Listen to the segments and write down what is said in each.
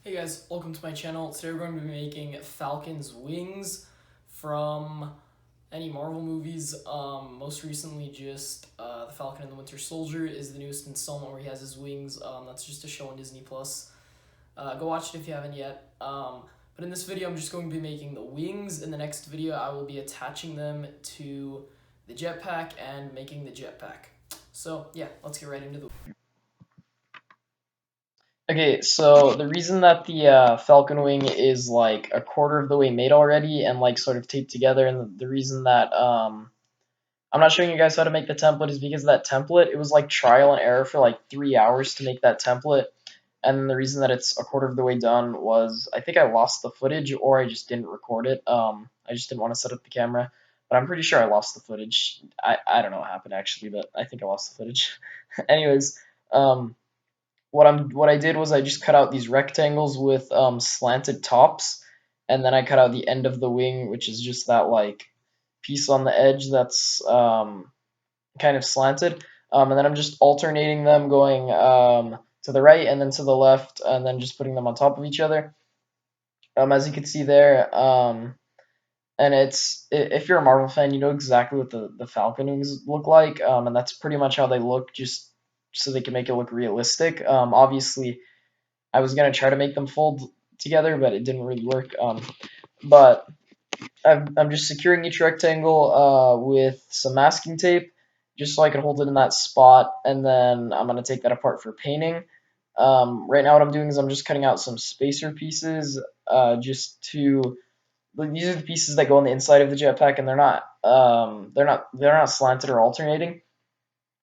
Hey guys, welcome to my channel. Today we're going to be making Falcons Wings from any Marvel movies. Most recently just The Falcon and the Winter Soldier is the newest installment where he has his wings. That's just a show on Disney+. Go watch it if you haven't yet. But in this video I'm just going to be making the wings. In the next video I will be attaching them to the jetpack and making the jetpack. So yeah, let's get right into the Okay, so the reason that the Falcon Wing is like a quarter of the way made already and like sort of taped together, and the reason that I'm not showing you guys how to make the template is because of that template. It was like trial and error for like 3 hours to make that template, and the reason that it's a quarter of the way done was I think I lost the footage or I just didn't record it. I just didn't want to set up the camera, but I'm pretty sure I lost the footage. I don't know what happened actually, but I think I lost the footage. Anyways, what I did was I just cut out these rectangles with slanted tops, and then I cut out the end of the wing, which is just that like piece on the edge that's kind of slanted. And then I'm just alternating them, going to the right and then to the left, and then just putting them on top of each other. As you can see there, and if you're a Marvel fan, you know exactly what the Falcon wings look like, and that's pretty much how they look, just so they can make it look realistic. Obviously, I was gonna try to make them fold together, but it didn't really work. But I'm just securing each rectangle with some masking tape, just so I can hold it in that spot, and then I'm gonna take that apart for painting. Right now, what I'm doing is I'm just cutting out some spacer pieces, just to. These are the pieces that go on the inside of the jetpack, and they're not slanted or alternating.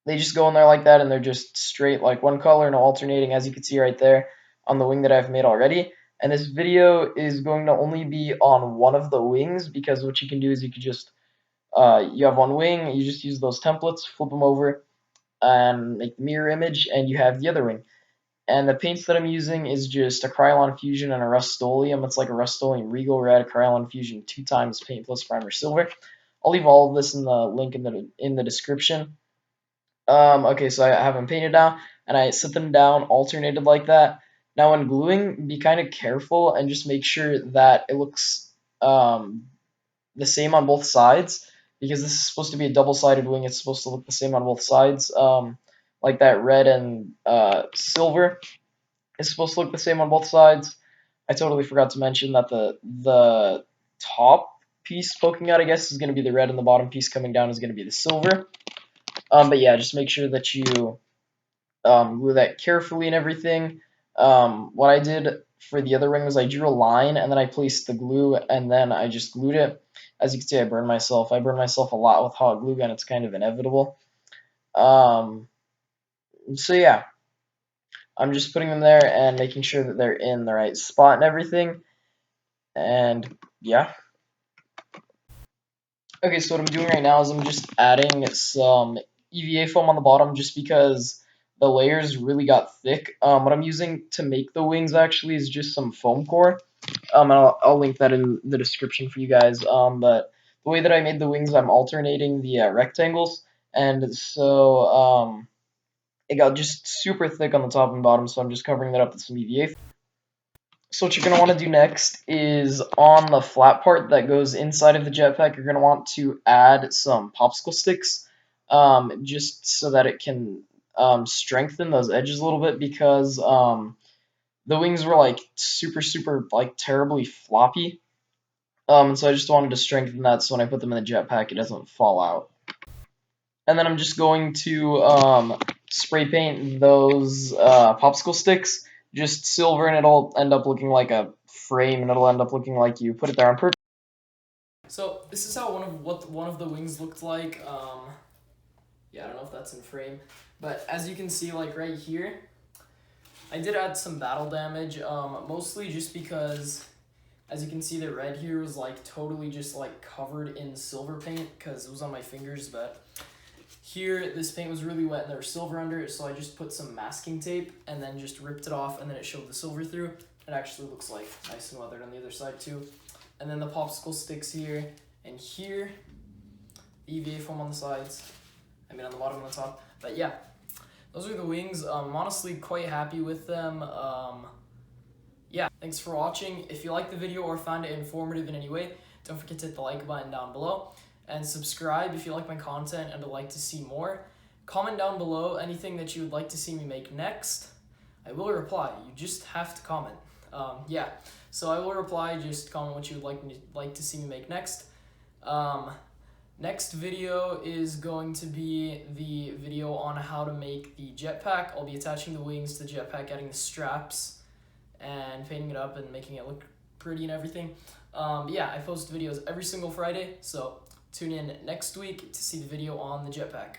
They just go in there like that, and they're just straight, like one color, no alternating, as you can see right there on the wing that I've made already. And this video is going to only be on one of the wings, because what you can do is you can just, you have one wing, you just use those templates, flip them over, and make the mirror image, and you have the other wing. And the paints that I'm using is just a Krylon Fusion and a Rust-Oleum. It's like a Rust-Oleum Regal Red Krylon Fusion 2x Paint Plus Primer Silver. I'll leave all of this in the link in the description. Okay, so I have them painted now, and I set them down alternated like that. Now when gluing, be kind of careful and just make sure that it looks the same on both sides, because this is supposed to be a double-sided wing. It's supposed to look the same on both sides, like that red and silver is supposed to look the same on both sides. I totally forgot to mention that the top piece poking out, I guess, is going to be the red, and the bottom piece coming down is going to be the silver. But yeah, just make sure that you glue that carefully and everything. What I did for the other ring was I drew a line, and then I placed the glue, and then I just glued it. As you can see, I burned myself. I burned myself a lot with hot glue gun. It's kind of inevitable. So yeah, I'm just putting them there and making sure that they're in the right spot and everything. And yeah. Okay, so what I'm doing right now is I'm just adding some EVA foam on the bottom, just because the layers really got thick. What I'm using to make the wings actually is just some foam core. And I'll link that in the description for you guys. But the way that I made the wings, I'm alternating the rectangles, and so it got just super thick on the top and bottom, so I'm just covering that up with some EVA foam. So what you're going to want to do next is on the flat part that goes inside of the jetpack, you're going to want to add some popsicle sticks, just so that it can strengthen those edges a little bit, because the wings were like super like terribly floppy. And so I just wanted to strengthen that, so when I put them in the jetpack, it doesn't fall out. And then I'm just going to spray paint those popsicle sticks just silver, and it'll end up looking like a frame, and it'll end up looking like you put it there on purpose. So this is how one of the wings looked like. Yeah, I don't know if that's in frame, but as you can see, like right here, I did add some battle damage, mostly just because, as you can see, the red here was like totally just like covered in silver paint because it was on my fingers, but here this paint was really wet and there was silver under it, so I just put some masking tape and then just ripped it off, and then it showed the silver through. It actually looks like nice and weathered on the other side too. And then the popsicle sticks here and here, EVA foam on the sides, I mean on the bottom and the top. But yeah, those are the wings. I'm honestly quite happy with them. yeah, thanks for watching. If you liked the video or found it informative in any way, don't forget to hit the like button down below. And subscribe if you like my content and would like to see more. Comment down below anything that you would like to see me make next. I will reply. You just have to comment. Yeah, so I will reply. Just comment what you would like to see me make next. Next video is going to be the video on how to make the jetpack. I'll be attaching the wings to the jetpack, adding the straps, and painting it up and making it look pretty and everything. Yeah, I post videos every single Friday, so tune in next week to see the video on the jetpack.